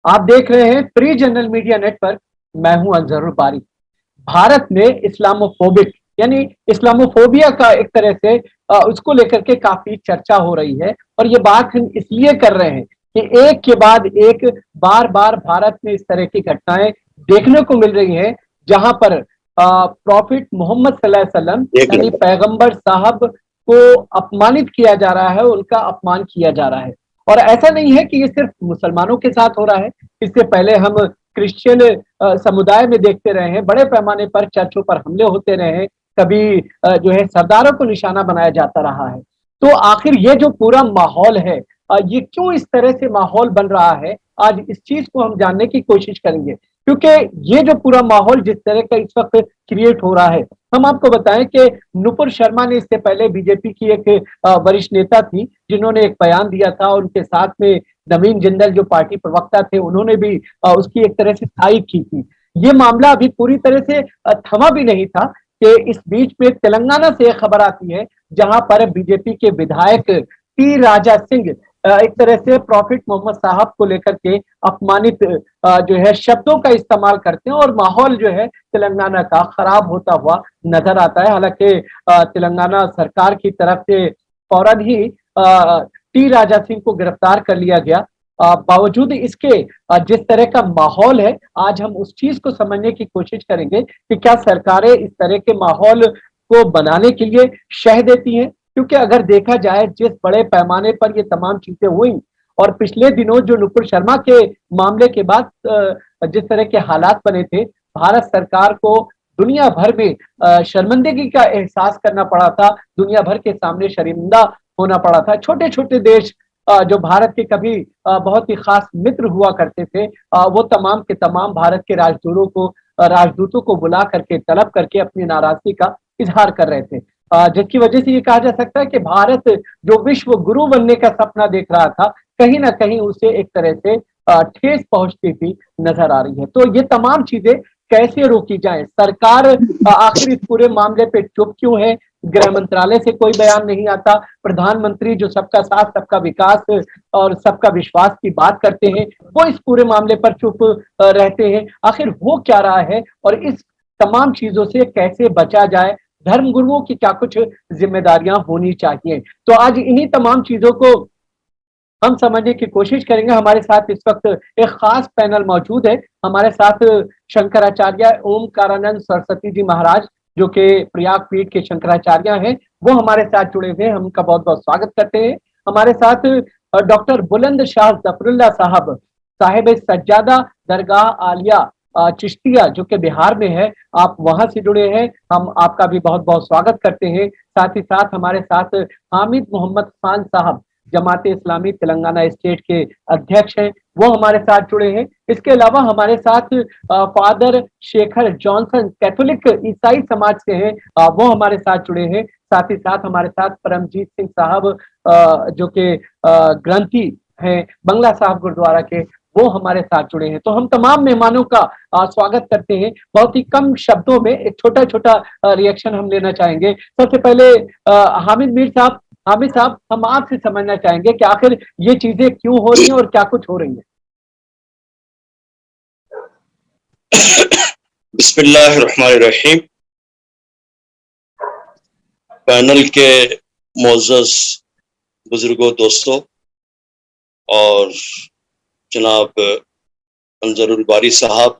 आप देख रहे हैं फ्री जनरल मीडिया नेटवर्क। मैं हूं अजहरुल बारी। भारत में इस्लामोफोबिक यानी इस्लामोफोबिया का एक तरह से उसको लेकर के काफी चर्चा हो रही है। और ये बात हम इसलिए कर रहे हैं कि एक के बाद एक बार बार भारत में इस तरह की घटनाएं देखने को मिल रही हैं, जहां पर प्रॉफिट मोहम्मद सल्लल्लाहु अलैहि वसल्लम यानी पैगंबर साहब को अपमानित किया जा रहा है, उनका अपमान किया जा रहा है। और ऐसा नहीं है कि ये सिर्फ मुसलमानों के साथ हो रहा है। इससे पहले हम क्रिश्चियन समुदाय में देखते रहे हैं, बड़े पैमाने पर चर्चों पर हमले होते रहे हैं, कभी जो है सरदारों को निशाना बनाया जाता रहा है। तो आखिर ये जो पूरा माहौल है, ये क्यों इस तरह से माहौल बन रहा है, आज इस चीज को हम जानने की कोशिश करेंगे। क्योंकि ये जो पूरा माहौल जिस तरह का इस वक्त क्रिएट हो रहा है, हम आपको बताएं कि नुपुर शर्मा ने इससे पहले बीजेपी की एक वरिष्ठ नेता थी, जिन्होंने एक बयान दिया था। उनके साथ में नवीन जिंदल जो पार्टी प्रवक्ता थे, उन्होंने भी उसकी एक तरह से तारीफ की थी। ये मामला अभी पूरी तरह से थमा भी नहीं था कि इस बीच में तेलंगाना से एक खबर आती है, जहां पर बीजेपी के विधायक टी राजा सिंह एक तरह से प्रॉफिट मोहम्मद साहब को लेकर के अपमानित जो है शब्दों का इस्तेमाल करते हैं, और माहौल जो है तेलंगाना का खराब होता हुआ नजर आता है। हालांकि तेलंगाना सरकार की तरफ से फौरन ही टी राजा सिंह को गिरफ्तार कर लिया गया। बावजूद इसके जिस तरह का माहौल है, आज हम उस चीज को समझने की कोशिश करेंगे कि क्या सरकारें इस तरह के माहौल को बनाने के लिए शह देती हैं। क्योंकि अगर देखा जाए जिस बड़े पैमाने पर ये तमाम चीजें हुई, और पिछले दिनों जो नुपुर शर्मा के मामले के बाद जिस तरह के हालात बने थे, भारत सरकार को दुनिया भर में शर्मिंदगी का एहसास करना पड़ा था, दुनिया भर के सामने शर्मिंदा होना पड़ा था। छोटे छोटे देश जो भारत के कभी बहुत ही खास मित्र हुआ करते थे, वो तमाम के तमाम भारत के राजदूतों को बुला करके तलब करके अपनी नाराजगी का इजहार कर रहे थे। जिसकी वजह से ये कहा जा सकता है कि भारत जो विश्व गुरु बनने का सपना देख रहा था, कहीं ना कहीं उसे एक तरह से ठेस पहुंचती थी नजर आ रही है। तो ये तमाम चीजें कैसे रोकी जाए, सरकार आखिर इस पूरे मामले पे चुप क्यों है, गृह मंत्रालय से कोई बयान नहीं आता, प्रधानमंत्री जो सबका साथ सबका विकास और सबका विश्वास की बात करते हैं, वो इस पूरे मामले पर चुप रहते हैं। आखिर हो क्या रहा है, और इस तमाम चीजों से कैसे बचा जाए, धर्मगुरुओं की क्या कुछ जिम्मेदारियां होनी चाहिए। तो आज इन्हीं तमाम चीजों को हम समझने की कोशिश करेंगे। हमारे साथ इस वक्त एक खास पैनल मौजूद है। हमारे साथ शंकराचार्य ओमकारानंद सरस्वती जी महाराज, जो कि प्रयाग पीठ के शंकराचार्य हैं, वो हमारे साथ जुड़े हुए हैं। हम उनका बहुत बहुत स्वागत करते हैं। हमारे साथ डॉक्टर बुलंद शाह जफरुल्लाह साहब, साहिब सज्जादा दरगाह आलिया चिश्तिया, जो कि बिहार में है, आप वहां से जुड़े हैं। हम आपका भी बहुत बहुत स्वागत करते हैं। साथ ही साथ हमारे साथ हामिद मोहम्मद खान साहब, जमात इस्लामी तेलंगाना स्टेट के अध्यक्ष हैं, वो हमारे साथ जुड़े हैं। इसके अलावा हमारे साथ फादर शेखर जॉनसन, कैथोलिक ईसाई समाज से हैं, वो हमारे साथ जुड़े हैं। साथ ही साथ हमारे साथ परमजीत सिंह साहब, जो कि ग्रंथी हैं बंगला साहब गुरुद्वारा के, वो हमारे साथ जुड़े हैं। तो हम तमाम मेहमानों का स्वागत करते हैं। बहुत ही कम शब्दों में एक छोटा छोटा रिएक्शन हम लेना चाहेंगे। सबसे पहले हामिद साहब, हम आपसे समझना चाहेंगे कि आखिर ये चीजें क्यों हो रही हैं और क्या कुछ हो रही है। बिस्मिल्लाहिर्रहमानिर्रहीम। पैनल के मोअज़्ज़ज़ बुजुर्गों, दोस्तों और जनाब अनजरुल बारी साहब,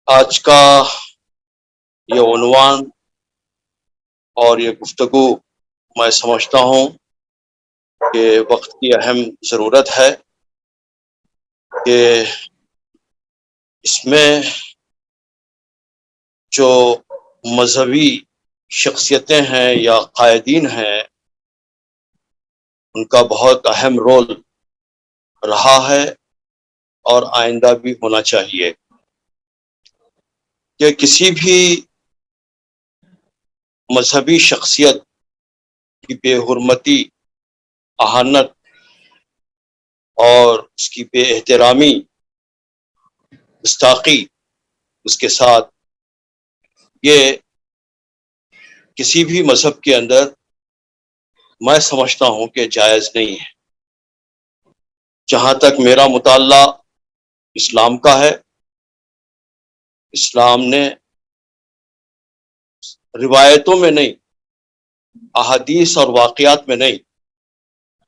आज का ये उन्वान और ये गुफ्तगू मैं समझता हूँ कि वक्त की अहम ज़रूरत है कि इसमें जो मजहबी शख्सियतें हैं या कायदीन हैं, उनका बहुत अहम रोल रहा है और आइंदा भी होना चाहिए कि किसी भी मजहबी शख्सियत की बेहुरमती, अहानत और उसकी बेएहतरामी, गुस्ताखी उसके साथ, ये किसी भी मजहब के अंदर मैं समझता हूं कि जायज नहीं है। जहां तक मेरा मुताल्ला इस्लाम का है, इस्लाम ने रिवायतों में नहीं, अहादीस और वाक़ियात में नहीं,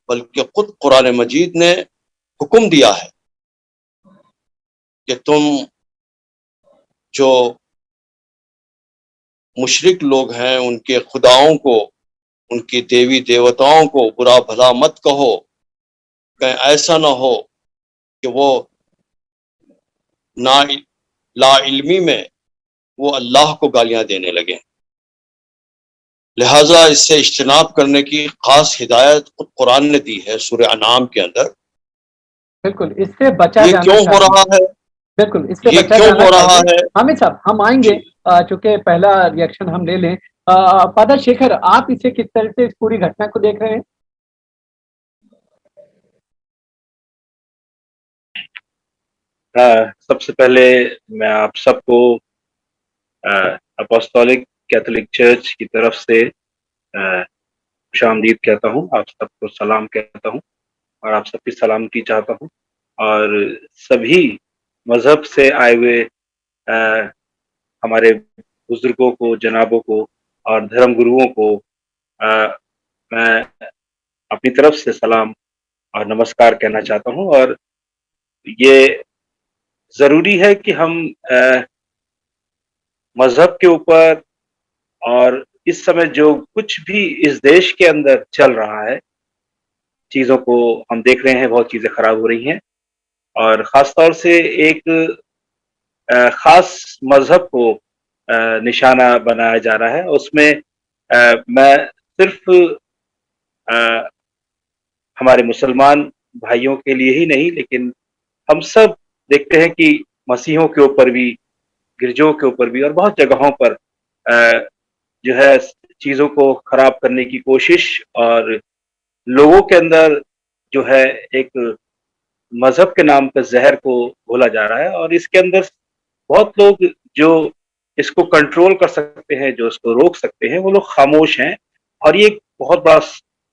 बल्कि खुद कुरान मजीद ने हुक्म दिया है कि तुम जो मुशरिक लोग हैं उनके खुदाओं को, उनकी देवी देवताओं को बुरा भला मत कहो, कहीं ऐसा ना हो कि वो ना ला इल्मी में वो अल्लाह को गालियां देने लगे। लिहाजा इससे इज्तनाब करने की खास हिदायत खुद कुरान ने दी है सूरह अनाम के अंदर। बिल्कुल, इससे बचा ये जाना क्यों हो चाहिए। रहा है, बिल्कुल, इससे ये बचा क्यों जाना हो रहा चाहिए। है? हामिद साहब, हम आएँगे, जी, चूँकि पहला रिएक्शन हम ले लें। फादर शेखर, आप इसे किस तरह से इस पूरी घटना को देख रहे हैं? सबसे पहले मैं आप सबको अपोस्टोलिक कैथोलिक चर्च की तरफ से खुशामदीद कहता हूँ, आप सबको सलाम कहता हूँ और आप सबकी सलामती चाहता हूँ। और सभी मजहब से आए हुए हमारे बुजुर्गों को, जनाबों को और धर्म गुरुओं को मैं अपनी तरफ से सलाम और नमस्कार कहना चाहता हूँ। और ये जरूरी है कि हम मजहब के ऊपर और इस समय जो कुछ भी इस देश के अंदर चल रहा है, चीजों को हम देख रहे हैं, बहुत चीजें खराब हो रही हैं और खास तौर से एक खास मजहब को निशाना बनाया जा रहा है। उसमें मैं सिर्फ हमारे मुसलमान भाइयों के लिए ही नहीं, लेकिन हम सब देखते हैं कि मसीहों के ऊपर भी, गिरजों के ऊपर भी और बहुत जगहों पर जो है चीजों को खराब करने की कोशिश और लोगों के अंदर जो है एक मजहब के नाम पर जहर को घोला जा रहा है। और इसके अंदर बहुत लोग जो इसको कंट्रोल कर सकते हैं, जो इसको रोक सकते हैं, वो लोग खामोश हैं। और ये एक बहुत बड़ा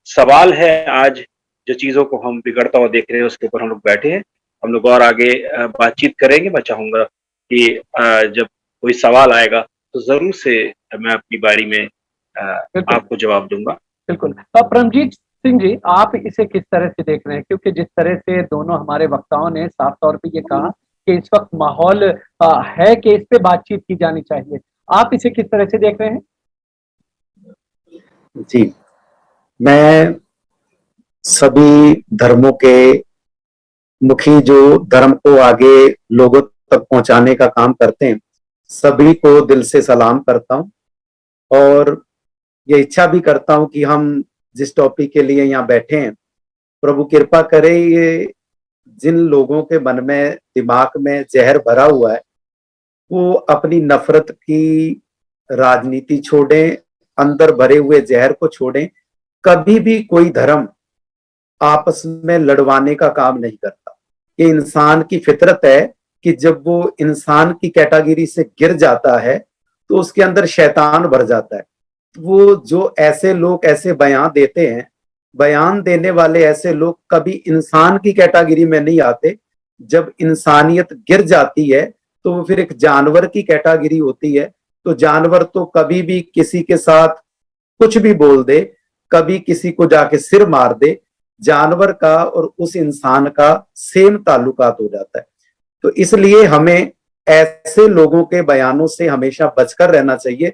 सवाल है आज, जो चीजों को हम बिगड़ता हुआ देख रहे हैं, उसके ऊपर हम लोग बैठे हैं। हम लोग और आगे बातचीत करेंगे। मैं चाहूंगा कि जब कोई सवाल आएगा तो जरूर से मैं अपनी बारी में बिल्कुल, आपको जवाब दूंगा। बिल्कुल। परमजीत सिंह जी, आप इसे किस तरह से देख रहे हैं? क्योंकि जिस तरह से दोनों हमारे वक्ताओं ने साफ तौर पे ये कहा कि इस वक्त माहौल है कि इस पे बातचीत की जानी चाहिए। आप इसे किस तरह से देख रहे हैं? जी, मैं सभी धर्मों के मुखी जो धर्म को आगे लोगों तक पहुंचाने का काम करते हैं, सभी को दिल से सलाम करता हूं और ये इच्छा भी करता हूं कि हम जिस टॉपिक के लिए यहाँ बैठे हैं, प्रभु कृपा करे ये जिन लोगों के मन में, दिमाग में जहर भरा हुआ है, वो अपनी नफरत की राजनीति छोड़ें, अंदर भरे हुए जहर को छोड़ें। कभी भी कोई धर्म आपस में लड़वाने का काम नहीं करता। ये इंसान की फितरत है कि जब वो इंसान की कैटेगरी से गिर जाता है तो उसके अंदर शैतान भर जाता है। वो जो ऐसे लोग ऐसे बयान देते हैं, बयान देने वाले ऐसे लोग कभी इंसान की कैटेगरी में नहीं आते। जब इंसानियत गिर जाती है तो वो फिर एक जानवर की कैटेगरी होती है। तो जानवर तो कभी भी किसी के साथ कुछ भी बोल दे, कभी किसी को जाके सिर मार दे, जानवर का और उस इंसान का सेम ताल्लुकात हो जाता है। तो इसलिए हमें ऐसे लोगों के बयानों से हमेशा बचकर रहना चाहिए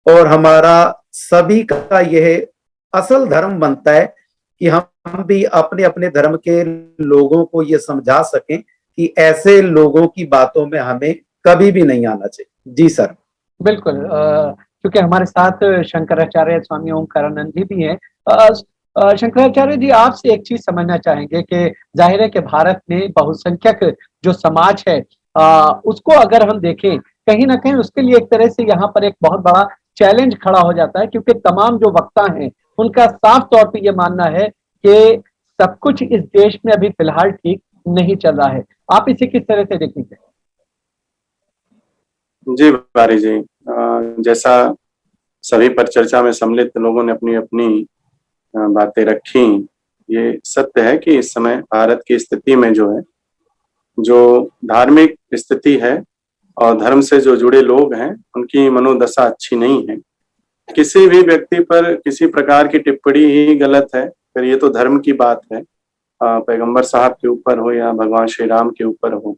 और हमारा सभी का यह असल धर्म बनता है कि हम भी अपने अपने धर्म के लोगों को ये समझा सकें कि ऐसे लोगों की बातों में हमें कभी भी नहीं आना चाहिए। जी सर। बिल्कुल, क्योंकि हमारे साथ शंकराचार्य स्वामी ओंकारानंद जी भी हैं। शंकराचार्य जी, आपसे एक चीज समझना चाहेंगे कि जाहिर है कि भारत में बहुसंख्यक जो समाज है, उसको अगर हम देखें, कहीं ना कहीं उसके लिए एक तरह से यहाँ पर एक बहुत बड़ा चैलेंज खड़ा हो जाता है, क्योंकि तमाम जो वक्ता हैं उनका साफ तौर पे ये मानना है कि सब कुछ इस देश में अभी फिलहाल ठीक नहीं चल रहा है। आप इसे किस तरह से देखेंगे? जी बारी जी, जैसा सभी परिचर्चा में सम्मिलित लोगों ने अपनी अपनी बातें रखी, ये सत्य है कि इस समय भारत की स्थिति में जो है, जो धार्मिक स्थिति है और धर्म से जो जुड़े लोग हैं, उनकी मनोदशा अच्छी नहीं है। किसी भी व्यक्ति पर किसी प्रकार की टिप्पणी ही गलत है। फिर ये तो धर्म की बात है, पैगंबर साहब के ऊपर हो या भगवान श्री राम के ऊपर हो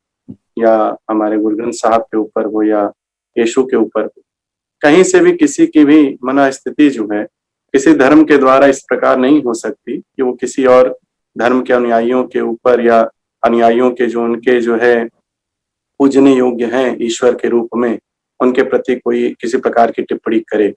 या हमारे गुरु ग्रंथ साहब के ऊपर हो या यीशु के ऊपर हो, कहीं से भी किसी की भी मनोस्थिति जो है किसी धर्म के द्वारा इस प्रकार नहीं हो सकती कि वो किसी और धर्म के अनुयायियों के ऊपर या अनुयायियों के जो उनके जो है पूजनीय योग्य हैं ईश्वर के रूप में, उनके प्रति कोई किसी प्रकार की टिप्पणी करे।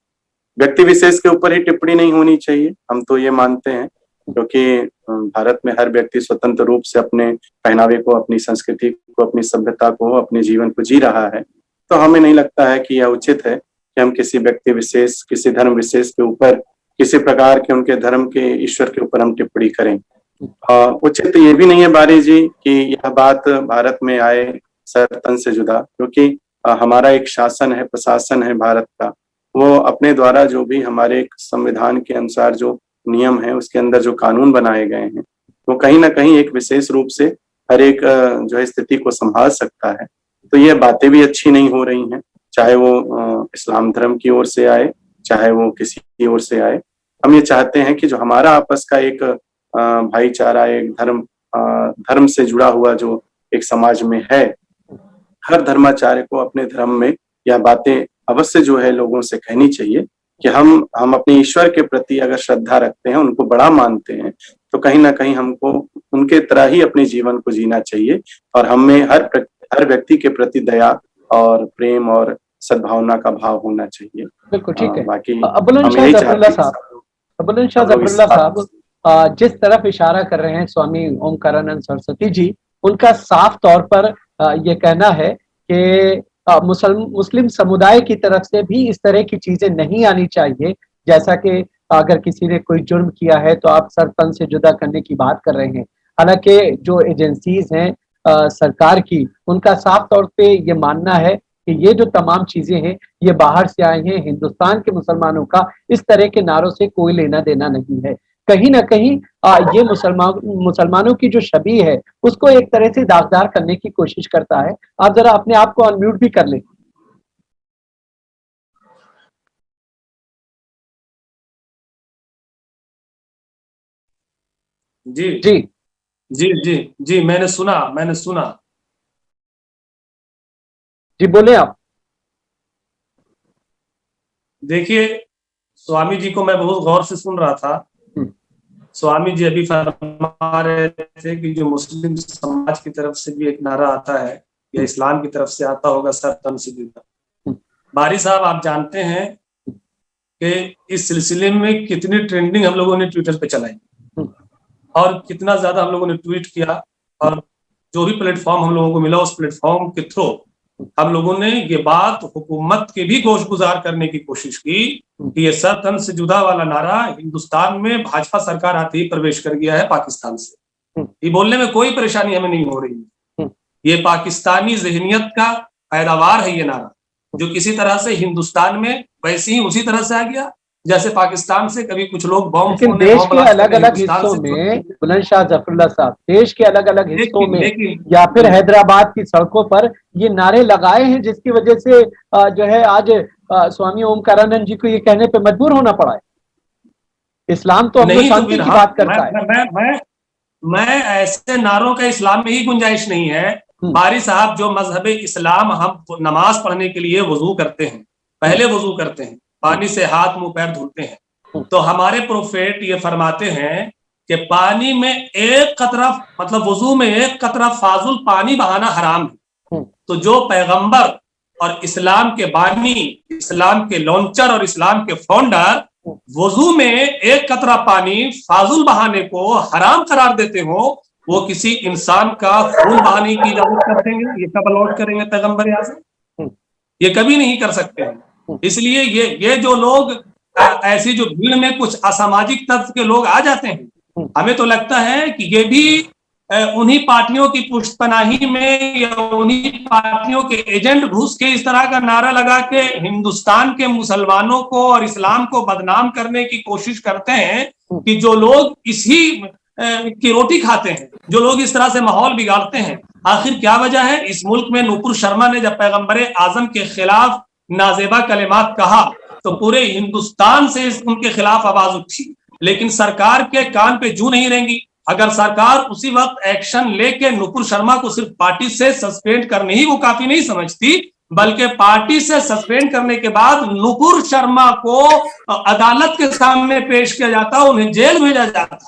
व्यक्ति विशेष के ऊपर ही टिप्पणी नहीं होनी चाहिए, हम तो ये मानते हैं, क्योंकि भारत में हर व्यक्ति स्वतंत्र रूप से अपने पहनावे को, अपनी संस्कृति को, अपनी सभ्यता को, अपने जीवन को जी रहा है। तो हमें नहीं लगता है कि यह उचित है कि हम किसी व्यक्ति विशेष, किसी धर्म विशेष के ऊपर किसी प्रकार के उनके धर्म के ईश्वर के ऊपर हम टिप्पणी करें। उचित ये भी नहीं है बारी जी कि यह बात भारत में आए सर तन से जुदा, क्योंकि हमारा एक शासन है, प्रशासन है भारत का, वो अपने द्वारा जो भी हमारे संविधान के अनुसार जो नियम है, उसके अंदर जो कानून बनाए गए हैं, वो कहीं ना कहीं एक विशेष रूप से हर एक जो है स्थिति को संभाल सकता है। तो ये बातें भी अच्छी नहीं हो रही हैं, चाहे वो इस्लाम धर्म की ओर से आए, चाहे वो किसी की ओर से आए। हम ये चाहते हैं कि जो हमारा आपस का एक भाईचारा, एक धर्म से जुड़ा हुआ जो एक समाज में है, हर धर्माचार्य को अपने धर्म में यह बातें अवश्य जो है लोगों से कहनी चाहिए कि हम अपने ईश्वर के प्रति अगर श्रद्धा रखते हैं, उनको बड़ा मानते हैं, तो कहीं ना कहीं हमको उनके तरह ही अपने जीवन को जीना चाहिए और हमें हर व्यक्ति के प्रति दया और प्रेम और सद्भावना का भाव होना चाहिए। बिल्कुल ठीक है। बाकी बुलंद शाह जफरुल्लाह साहब जिस तरफ इशारा कर रहे हैं स्वामी ओमकारानंद सरस्वती जी, उनका साफ तौर पर ये कहना है कि मुस्लिम समुदाय की तरफ से भी इस तरह की चीजें नहीं आनी चाहिए। जैसा कि अगर किसी ने कोई जुर्म किया है तो आप सर तन से जुदा करने की बात कर रहे हैं। हालांकि जो एजेंसीज हैं सरकार की, उनका साफ तौर पे ये मानना है कि ये जो तमाम चीजें हैं ये बाहर से आई हैं, हिंदुस्तान के मुसलमानों का इस तरह के नारों से कोई लेना देना नहीं है। कहीं ना कहीं ये मुसलमानों की जो छवि है उसको एक तरह से दागदार करने की कोशिश करता है। आप जरा अपने आप को अनम्यूट भी कर लें। जी जी जी जी जी मैंने सुना। जी बोले आप। देखिए, स्वामी जी को मैं बहुत गौर से सुन रहा था। स्वामी जी अभी फरमा रहे थे कि जो मुस्लिम समाज की तरफ से भी एक नारा आता है या इस्लाम की तरफ से आता होगा, सर तन से जुदा। बारी साहब, आप जानते हैं कि इस सिलसिले में कितनी ट्रेंडिंग हम लोगों ने ट्विटर पे चलाई और कितना ज्यादा हम लोगों ने ट्वीट किया, और जो भी प्लेटफॉर्म हम लोगों को मिला उस प्लेटफॉर्म के थ्रू हम लोगों ने ये बात हुकूमत के भी गोशगुजार करने की कोशिश की कि ये सर तन से जुदा वाला नारा हिंदुस्तान में भाजपा सरकार आते ही प्रवेश कर गया है पाकिस्तान से। ये बोलने में कोई परेशानी हमें नहीं हो रही है। ये पाकिस्तानी जहनियत का पैदावार है ये नारा, जो किसी तरह से हिंदुस्तान में वैसे ही उसी तरह से आ गया जैसे पाकिस्तान से कभी कुछ लोग बॉम्ब। लेकिन देश के अलग अलग हिस्सों में, बुलंद शाह जफरुल्लाह साहब, देश के अलग अलग हिस्सों में या फिर हैदराबाद की सड़कों पर ये नारे लगाए हैं, जिसकी वजह से जो है आज स्वामी ओमकारानंद जी को ये कहने पे मजबूर होना पड़ा है। इस्लाम तो हमको शांति की बात करता है। मैं ऐसे नारों का इस्लाम में ही गुंजाइश नहीं है। बारी साहब, जो मजहब इस्लाम, हम नमाज पढ़ने के लिए वजू करते हैं, पहले वजू करते हैं, पानी से हाथ मुंह पैर धुलते हैं, तो हमारे प्रोफेट ये फरमाते हैं कि पानी में एक कतरा, मतलब वजू में एक कतरा फाजुल पानी बहाना हराम है। तो जो पैगंबर और इस्लाम के बानी, इस्लाम के लॉन्चर और इस्लाम के फाउंडर वजू में एक कतरा पानी फाजुल बहाने को हराम करार देते हो, वो किसी इंसान का खून बहाने की इजाजत कर देंगे? ये कब अलाउड करेंगे पैगंबर यहाँ से? ये कभी नहीं कर सकते हैं। इसलिए ये जो लोग ऐसी जो भीड़ में कुछ असामाजिक तत्व के लोग आ जाते हैं, हमें तो लगता है कि ये भी उन्हीं पार्टियों की पुष्टपनाही में या उन्हीं पार्टियों के एजेंट घुस के इस तरह का नारा लगा के हिंदुस्तान के मुसलमानों को और इस्लाम को बदनाम करने की कोशिश करते हैं कि जो लोग इसी की रोटी खाते हैं, जो लोग इस तरह से माहौल बिगाड़ते हैं। आखिर क्या वजह है? इस मुल्क में नूपुर शर्मा ने जब पैगंबर आजम के खिलाफ नाजेबा कलिमात कहा तो पूरे हिंदुस्तान से उनके खिलाफ आवाज उठी, लेकिन सरकार के कान पे जू नहीं रहेंगी। अगर सरकार उसी वक्त एक्शन लेके नूपुर शर्मा को सिर्फ पार्टी से सस्पेंड करने ही वो काफी नहीं समझती, बल्कि पार्टी से सस्पेंड करने के बाद नूपुर शर्मा को अदालत के सामने पेश किया जाता, उन्हें जेल भेजा जाता,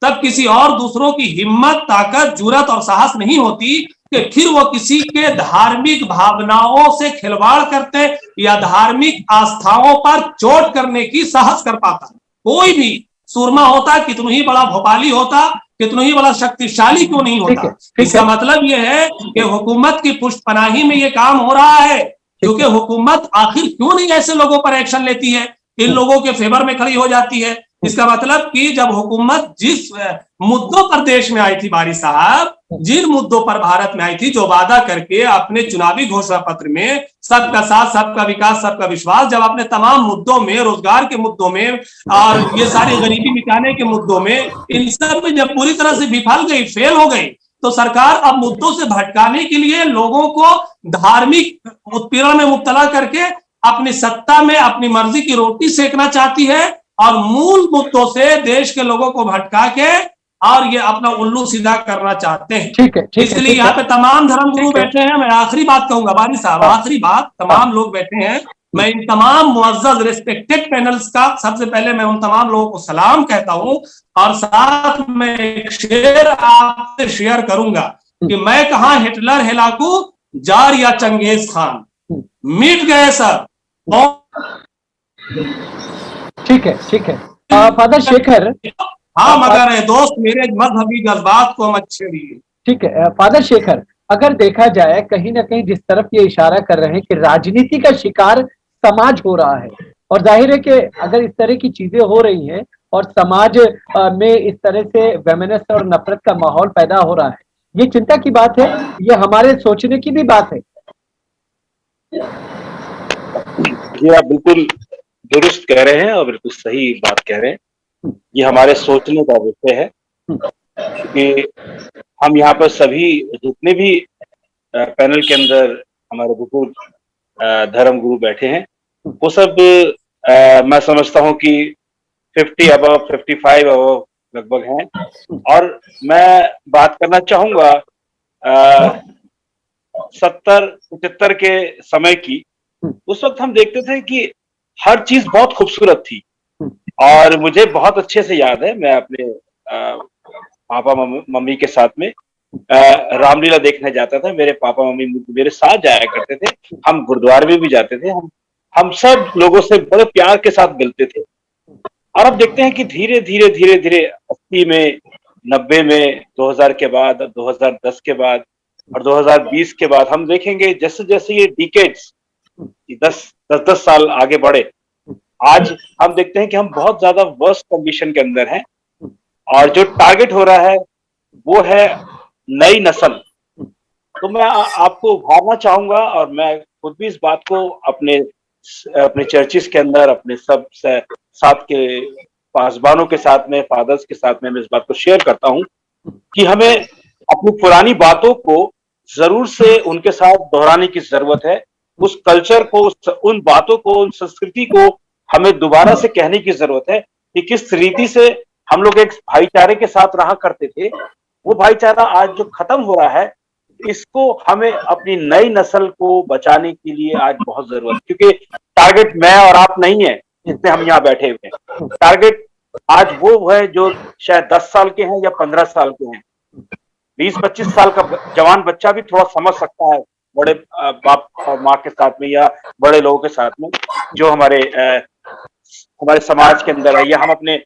तब किसी और दूसरों की हिम्मत, ताकत, जुर्रत और साहस नहीं होती कि फिर वो किसी के धार्मिक भावनाओं से खिलवाड़ करते या धार्मिक आस्थाओं पर चोट करने की साहस कर पाता। कोई भी सूरमा होता, कितना ही बड़ा भोपाली होता, कितना ही बड़ा शक्तिशाली क्यों नहीं होता। इसका मतलब यह है कि हुकूमत की पुष्टपनाही में ये काम हो रहा है, क्योंकि हुकूमत आखिर क्यों नहीं ऐसे लोगों पर एक्शन लेती है, इन लोगों के फेवर में खड़ी हो जाती है। इसका मतलब कि जब हुकूमत जिस मुद्दों पर देश में आई थी, बारी साहब, जिन मुद्दों पर भारत में आई थी, जो वादा करके अपने चुनावी घोषणा पत्र में सबका साथ, सबका विकास, सबका विश्वास, जब अपने तमाम मुद्दों में, रोजगार के मुद्दों में और ये सारी गरीबी मिटाने के मुद्दों में, इन सब में जब पूरी तरह से विफल गई, फेल हो गई, तो सरकार अब मुद्दों से भटकाने के लिए लोगों को धार्मिक उत्पीड़न में मुब्तला करके अपनी सत्ता में अपनी मर्जी की रोटी सेकना चाहती है और मूल मुद्दों से देश के लोगों को भटका के और ये अपना उल्लू सीधा करना चाहते हैं। ठीक है, इसलिए यहाँ पे तमाम धर्मगुरु बैठे हैं। मैं आखिरी बात कहूंगा बारी साहब, आखिरी बात, तमाम लोग बैठे हैं। मैं इन तमाम मुअज़्ज़ज़ रिस्पेक्टेड पैनल्स का सबसे पहले मैं उन तमाम लोगों को सलाम कहता हूँ और साथ में एक शेर आपसे शेयर करूंगा कि मैं कहाँ हिटलर, हिलाकू, जार या चंगेज खान, मिट गए सब। ठीक है, ठीक है। फादर शेखर, हाँ मगर है दोस्त, मेरे मजहबी जज्बात को हम अच्छे दिए। ठीक है फादर शेखर, अगर देखा जाए कहीं ना कहीं जिस तरफ ये इशारा कर रहे हैं कि राजनीति का शिकार समाज हो रहा है, और जाहिर है कि अगर इस तरह की चीजें हो रही हैं और समाज में इस तरह से वेमेनेस और नफरत का माहौल पैदा हो रहा है, ये चिंता की बात है, ये हमारे सोचने की भी बात है। जी आप बिल्कुल दुरुस्त कह रहे हैं और बिल्कुल सही बात कह रहे हैं। ये हमारे सोचने का विषय है कि हम यहाँ पर सभी जितने भी पैनल के अंदर हमारे बुजुर्ग धर्म गुरु बैठे हैं, वो सब मैं समझता हूँ कि 50 अबव 55 अबव लगभग हैं। और मैं बात करना चाहूंगा 70-75 के समय की। उस वक्त हम देखते थे कि हर चीज बहुत खूबसूरत थी और मुझे बहुत अच्छे से याद है, मैं अपने पापा मम्मी के साथ में रामलीला देखने जाता था। मेरे पापा मम्मी मेरे साथ जाया करते थे, हम गुरुद्वारे में भी जाते थे, हम सब लोगों से बड़े प्यार के साथ मिलते थे। और अब देखते हैं कि धीरे धीरे धीरे धीरे 80 में, 90 में, 2000 के बाद, 2010 के बाद और 2020 के बाद हम देखेंगे जैसे जैसे ये डिकेड्स 10 साल आगे बढ़े, आज हम देखते हैं कि हम बहुत ज्यादा वर्स्ट कंडीशन के अंदर हैं और जो टारगेट हो रहा है वो है नई नस्ल। तो मैं आपको उभारना चाहूंगा और मैं खुद भी इस बात को अपने चर्चिस के अंदर अपने सब साथ के पासबानों के साथ में, फादर्स के साथ में मैं इस बात को शेयर करता हूं कि हमें अपनी पुरानी बातों को जरूर से उनके साथ दोहराने की जरूरत है। उस कल्चर को, उन बातों को, उन संस्कृति को हमें दोबारा से कहने की जरूरत है कि किस रीति से हम लोग एक भाईचारे के साथ रहा करते थे, वो भाईचारा आज जो खत्म हो रहा है, इसको हमें अपनी नई नस्ल को बचाने के लिए आज बहुत जरूरत है। क्योंकि टारगेट मैं और आप नहीं है जितने हम यहाँ बैठे हुए हैं, टारगेट आज वो है जो शायद 10 साल के हैं या 15 साल के हैं। 20-25 साल का जवान बच्चा भी थोड़ा समझ सकता है बड़े बाप और माँ के साथ में या बड़े लोगों के साथ में जो हमारे समाज के अंदर है, या हम अपने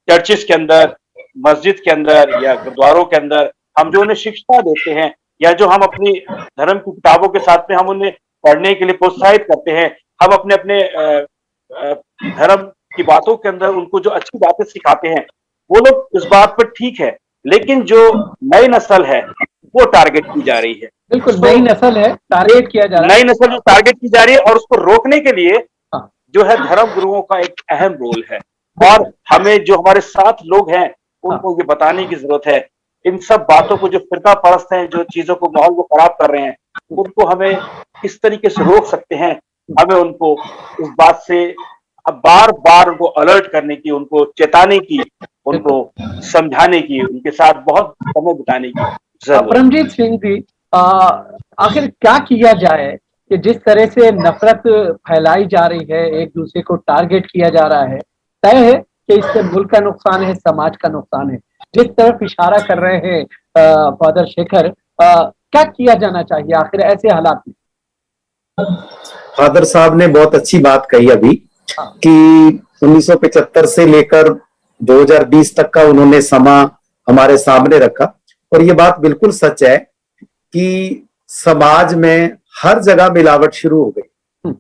चर्चिस के अंदर, मस्जिद के अंदर या गुरुद्वारों के अंदर हम जो उन्हें शिक्षा देते हैं या जो हम अपनी धर्म की किताबों के साथ में हम उन्हें पढ़ने के लिए प्रोत्साहित करते हैं, हम अपने धर्म की बातों के अंदर उनको जो अच्छी बातें सिखाते हैं, वो लोग इस बात पर ठीक है। लेकिन जो नई नस्ल है वो टारगेट की जा रही है। बिल्कुल नई नस्ल है, टारगेट किया जा रहा है, नई नस्ल जो टारगेट की जा रही है और उसको रोकने के लिए जो है धर्म गुरुओं का एक अहम रोल है। और हमें जो हमारे साथ लोग हैं उनको ये बताने की जरूरत है। इन सब बातों को, जो फिरका परस्त हैं, जो चीजों को, माहौल को खराब कर रहे हैं, उनको हमें किस तरीके से रोक सकते हैं। हमें उनको इस बात से अब बार बार उनको अलर्ट करने की, उनको चेताने की, उनको समझाने की, उनके साथ बहुत समय बिताने की जरूरत है। परमजीत सिंह जी, आखिर क्या किया जाए कि जिस तरह से नफरत फैलाई जा रही है, एक दूसरे को टारगेट किया जा रहा है, तय है कि इससे मुल्क का नुकसान है, समाज का नुकसान है। जिस तरफ इशारा कर रहे हैं फादर शेखर, क्या किया जाना चाहिए आखिर ऐसे हालात में? फादर साहब ने बहुत अच्छी बात कही अभी कि 1975 से लेकर 2020 तक का उन्होंने समा हमारे सामने रखा, और ये बात बिल्कुल सच है कि समाज में हर जगह मिलावट शुरू हो गई।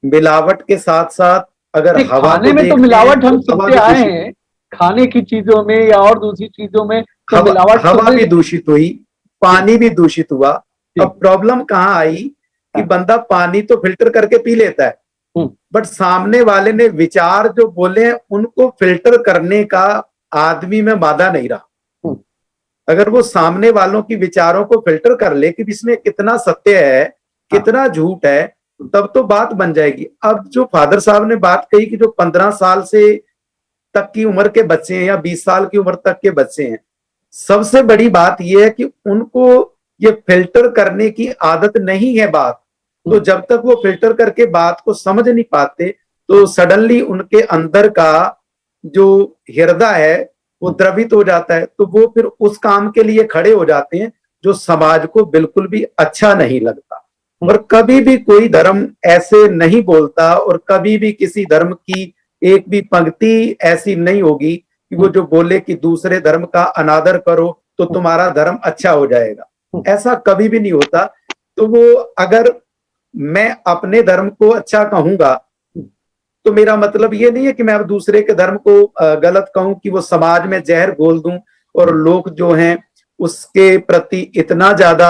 मिलावट के साथ साथ अगर हवा खाने में तो मिलावट हम सुनते आए हैं, खाने की चीजों में या और दूसरी चीजों में तो मिलावट, हवा भी दूषित हुई, पानी भी दूषित हुआ। अब प्रॉब्लम कहाँ आई कि बंदा पानी तो फिल्टर करके पी लेता है, बट सामने वाले ने विचार जो बोले हैं उनको फिल्टर करने का आदमी में मादा नहीं रहा। अगर वो सामने वालों की विचारों को फिल्टर कर ले कि इसमें कितना सत्य है, कितना झूठ है, तब तो बात बन जाएगी। अब जो फादर साहब ने बात कही कि जो 15 साल से तक की उम्र के बच्चे हैं या 20 साल की उम्र तक के बच्चे हैं, सबसे बड़ी बात यह है कि उनको ये फिल्टर करने की आदत नहीं है बात। तो जब तक वो फिल्टर करके बात को समझ नहीं पाते तो सडनली उनके अंदर का जो हृदय है वो द्रवित हो जाता है, तो वो फिर उस काम के लिए खड़े हो जाते हैं जो समाज को बिल्कुल भी अच्छा नहीं लगता। और कभी भी कोई धर्म ऐसे नहीं बोलता, और कभी भी किसी धर्म की एक भी पंक्ति ऐसी नहीं होगी कि वो जो बोले कि दूसरे धर्म का अनादर करो तो तुम्हारा धर्म अच्छा हो जाएगा। ऐसा कभी भी नहीं होता। तो वो अगर मैं अपने धर्म को अच्छा कहूंगा तो मेरा मतलब ये नहीं है कि मैं अब दूसरे के धर्म को गलत कहूं कि वो समाज में जहर घोल दूं और लोग जो हैं उसके प्रति इतना ज्यादा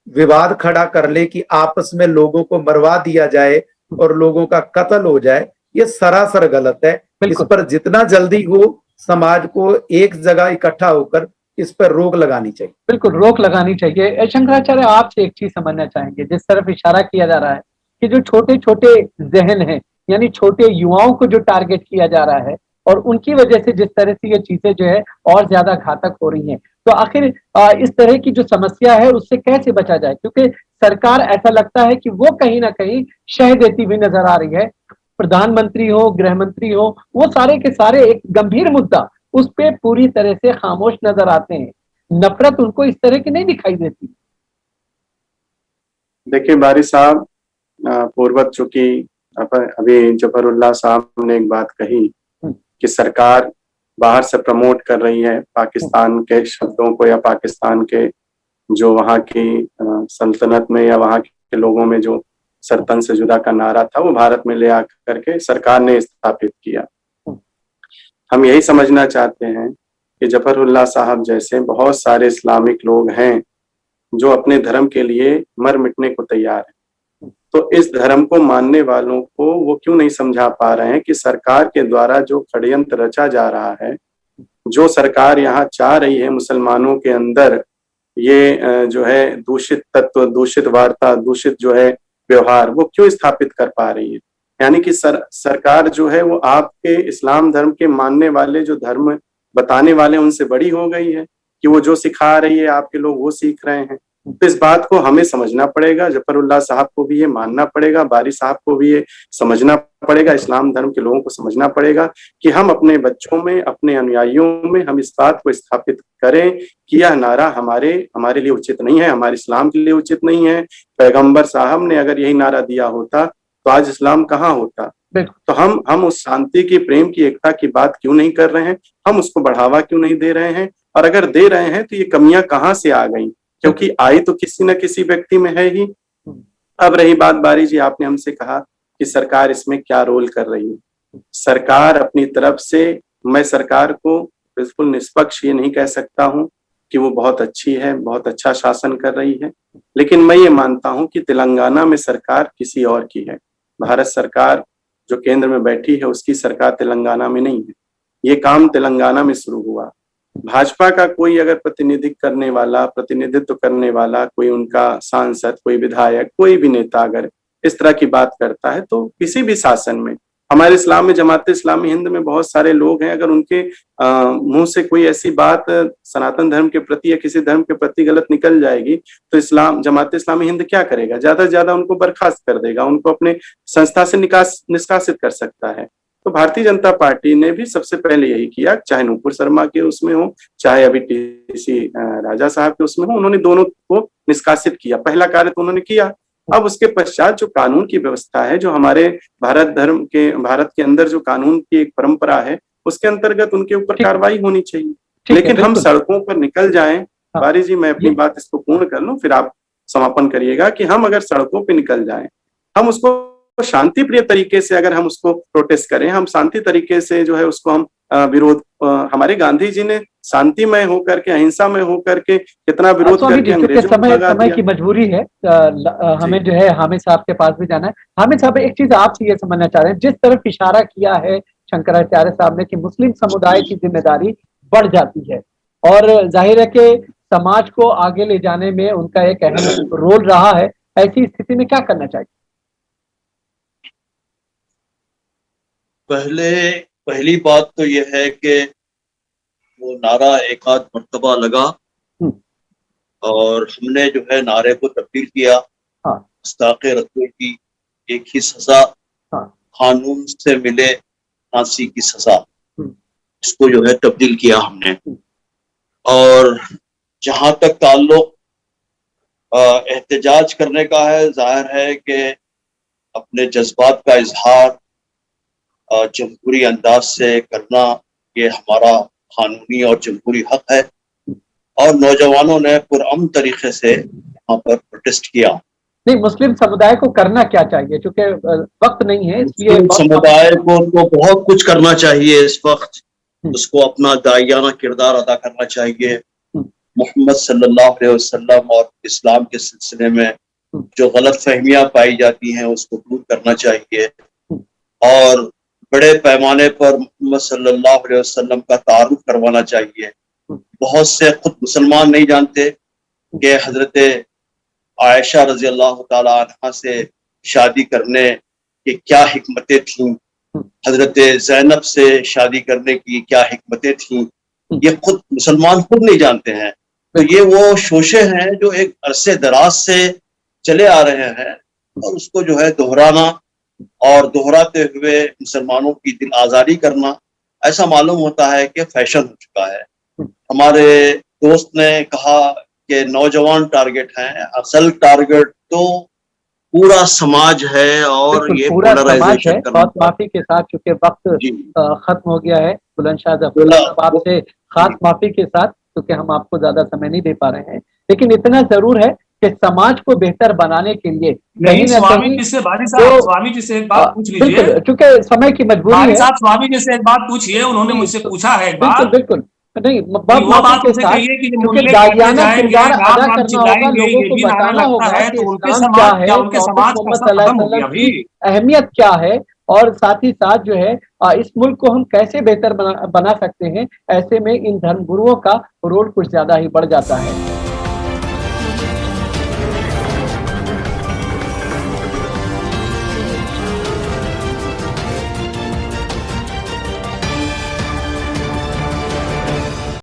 विवाद खड़ा कर ले कि आपस में लोगों को मरवा दिया जाए और लोगों का कत्ल हो जाए। ये सरासर गलत है। इस पर जितना जल्दी हो समाज को एक जगह इकट्ठा होकर इस पर रोक लगानी चाहिए। बिल्कुल रोक लगानी चाहिए। शंकराचार्य, आपसे एक चीज समझना चाहेंगे, जिस तरफ इशारा किया जा रहा है कि जो छोटे छोटे जहन हैं, यानी छोटे युवाओं को जो टारगेट किया जा रहा है और उनकी वजह से जिस तरह से ये चीजें जो है और ज्यादा घातक हो रही हैं, तो आखिर इस तरह की जो समस्या है उससे कैसे बचा जाए? क्योंकि सरकार, ऐसा लगता है कि वो कहीं ना कहीं शह देती हुई नजर आ रही है। प्रधानमंत्री हो, गृह मंत्री हो, वो सारे के सारे एक गंभीर मुद्दा उस पे पूरी तरह से खामोश नजर आते हैं। नफरत उनको इस तरह की नहीं दिखाई देती। देखिए बारी साहब, पूर्वत चूंकि अभी जफरुल्लाह साहब ने एक बात कही कि सरकार बाहर से प्रमोट कर रही है पाकिस्तान के शब्दों को, या पाकिस्तान के जो वहाँ की सल्तनत में या वहाँ के लोगों में जो सरतन से जुदा का नारा था वो भारत में ले आकर के सरकार ने स्थापित किया। हम यही समझना चाहते हैं कि जफरुल्लाह साहब जैसे बहुत सारे इस्लामिक लोग हैं जो अपने धर्म के लिए मर मिटने को तैयार हैं, तो इस धर्म को मानने वालों को वो क्यों नहीं समझा पा रहे हैं कि सरकार के द्वारा जो षड्यंत्र रचा जा रहा है, जो सरकार यहाँ चाह रही है मुसलमानों के अंदर ये जो है दूषित तत्व, दूषित वार्ता, दूषित जो है व्यवहार, वो क्यों स्थापित कर पा रही है। यानी कि सरकार जो है वो आपके इस्लाम धर्म के मानने वाले जो धर्म बताने वाले उनसे बड़ी हो गई है कि वो जो सिखा रही है आपके लोग वो सीख रहे हैं। तो इस बात को हमें समझना पड़ेगा, जफरुल्लाह साहब को भी ये मानना पड़ेगा, बारी साहब को भी ये समझना पड़ेगा, इस्लाम धर्म के लोगों को समझना पड़ेगा कि हम अपने बच्चों में, अपने अनुयायियों में हम इस बात को स्थापित करें कि यह नारा हमारे लिए उचित नहीं है, हमारे इस्लाम के लिए उचित नहीं है। पैगंबर साहब ने अगर यही नारा दिया होता तो आज इस्लाम कहाँ होता। तो हम उस शांति की, प्रेम की, एकता की बात क्यों नहीं कर रहे हैं, हम उसको बढ़ावा क्यों नहीं दे रहे हैं, और अगर दे रहे हैं तो ये कमियां कहाँ से आ गई, क्योंकि आई तो किसी न किसी व्यक्ति में है ही। अब रही बात बारी जी, आपने हमसे कहा कि सरकार इसमें क्या रोल कर रही है। सरकार अपनी तरफ से, मैं सरकार को बिल्कुल निष्पक्ष ये नहीं कह सकता हूँ कि वो बहुत अच्छी है, बहुत अच्छा शासन कर रही है, लेकिन मैं ये मानता हूँ कि तेलंगाना में सरकार किसी और की है, भारत सरकार जो केंद्र में बैठी है उसकी सरकार तेलंगाना में नहीं है। ये काम तेलंगाना में शुरू हुआ। भाजपा का कोई अगर प्रतिनिधित्व करने वाला कोई उनका सांसद, कोई विधायक, कोई भी नेता अगर इस तरह की बात करता है तो किसी भी शासन में, हमारे इस्लाम में जमात इस्लामी हिंद में बहुत सारे लोग हैं, अगर उनके मुंह से कोई ऐसी बात सनातन धर्म के प्रति या किसी धर्म के प्रति गलत निकल जाएगी तो जमात इस्लामी हिंद क्या करेगा? ज्यादा से ज्यादा उनको बर्खास्त कर देगा, उनको अपने संस्था से निष्कासित कर सकता है। तो भारतीय जनता पार्टी ने भी सबसे पहले यही किया, चाहे नूपुर शर्मा के उसमें हो, चाहे अभी टीसी राजा साहब के उसमें हो, उन्होंने दोनों को निष्कासित किया। पहला कार्य तो उन्होंने किया। अब उसके पश्चात जो कानून की व्यवस्था है, जो हमारे भारत के अंदर जो कानून की एक परंपरा है, उसके अंतर्गत उनके ऊपर कार्रवाई होनी चाहिए। लेकिन हम सड़कों पर निकल जाएं, बारी जी मैं अपनी बात इसको पूर्ण कर लूं फिर आप समापन करिएगा, कि हम अगर सड़कों पे निकल जाएं, हम उसको शांति प्रिय तरीके से अगर हम उसको प्रोटेस्ट करें, हम शांति तरीके से जो है उसको हम विरोध, हमारे गांधी जी ने शांतिमय होकर के, अहिंसा में होकर के कितना विरोध करके अंग्रेजों को लगा समय की मजबूरी है, हमें जो है हामिद साहब के पास भी जाना है। हामिद साहब, एक चीज आपसे ये समझना चाह रहे हैं, जिस तरफ इशारा किया है शंकराचार्य साहब ने कि मुस्लिम समुदाय की जिम्मेदारी बढ़ जाती है और जाहिर है कि समाज को आगे ले जाने में उनका एक अहम रोल रहा है, ऐसी स्थिति में क्या करना चाहिए? पहली बात तो यह है कि वो नारा एक आध मर्तबा लगा और हमने जो है नारे को तब्दील किया। गुस्ताखे रसूल की एक ही सजा, कानून से मिले फांसी की सजा, इसको जो है तब्दील किया हमने। और जहां तक ताल्लुक एहतजाज करने का है, जाहिर है कि अपने जज्बात का इजहार जमहूरी अंदाज से करना ये हमारा कानूनी और जमहूरी हक है और नौजवानों ने पुरअमन तरीके से यहाँ पर प्रोटेस्ट किया। नहीं, मुस्लिम समुदाय को करना क्या चाहिए? क्योंकि वक्त नहीं है, इसलिए समुदाय को तो बहुत कुछ करना चाहिए इस वक्त। उसको अपना दाइयाना किरदार अदा करना चाहिए। मोहम्मद सल्लल्लाहु अलैहि वसल्लम और इस्लाम के सिलसिले में जो गलत फहमियां पाई जाती हैं उसको दूर करना चाहिए और बड़े पैमाने पर मोहम्मद सल्लल्लाहु अलैहि वसल्लम का तारुफ करवाना चाहिए। बहुत से खुद मुसलमान नहीं जानते कि हजरत आयशा रजी अल्लाह ताला अन्हा से शादी करने की क्या हिकमतें थीं, हजरत ज़ैनब से शादी करने की क्या हिकमतें थीं, ये खुद मुसलमान खुद नहीं जानते हैं। तो ये वो शोशे हैं जो एक अरसे दराज से चले आ रहे हैं और उसको जो है दोहराना और दोहराते हुए मुसलमानों की दिल आज़ारी करना, ऐसा मालूम होता है कि फैशन हो चुका है। हमारे दोस्त ने कहा कि नौजवान टारगेट हैं, असल टारगेट तो पूरा समाज है और ये पूरा समाज है। बहुत माफी के साथ, चूंकि वक्त खत्म हो गया है, बुलंदशाह ज़फ़र आपसे खास माफी के साथ, क्योंकि हम आपको ज्यादा समय नहीं दे पा रहे हैं, लेकिन इतना जरूर है कि समाज को बेहतर बनाने के लिए नहीं, स्वामी जी से स्वामी जी से एक बात पूछ लीजिए, चूंकि समय की मजबूरी है। स्वामी जी से एक बात पूछिए, उन्होंने मुझसे पूछा है एक बात। बिल्कुल नहीं, वो बात उनसे कहिए कि दाइयाना किरदार अदा करना होगा, लोगों को बताना होगा कि इस्लाम क्या है, उनके समाज की अहमियत क्या है और साथ ही साथ जो है इस मुल्क को हम कैसे बेहतर बना सकते हैं। ऐसे में इन धर्म गुरुओं का रोल कुछ ज्यादा ही बढ़ जाता है।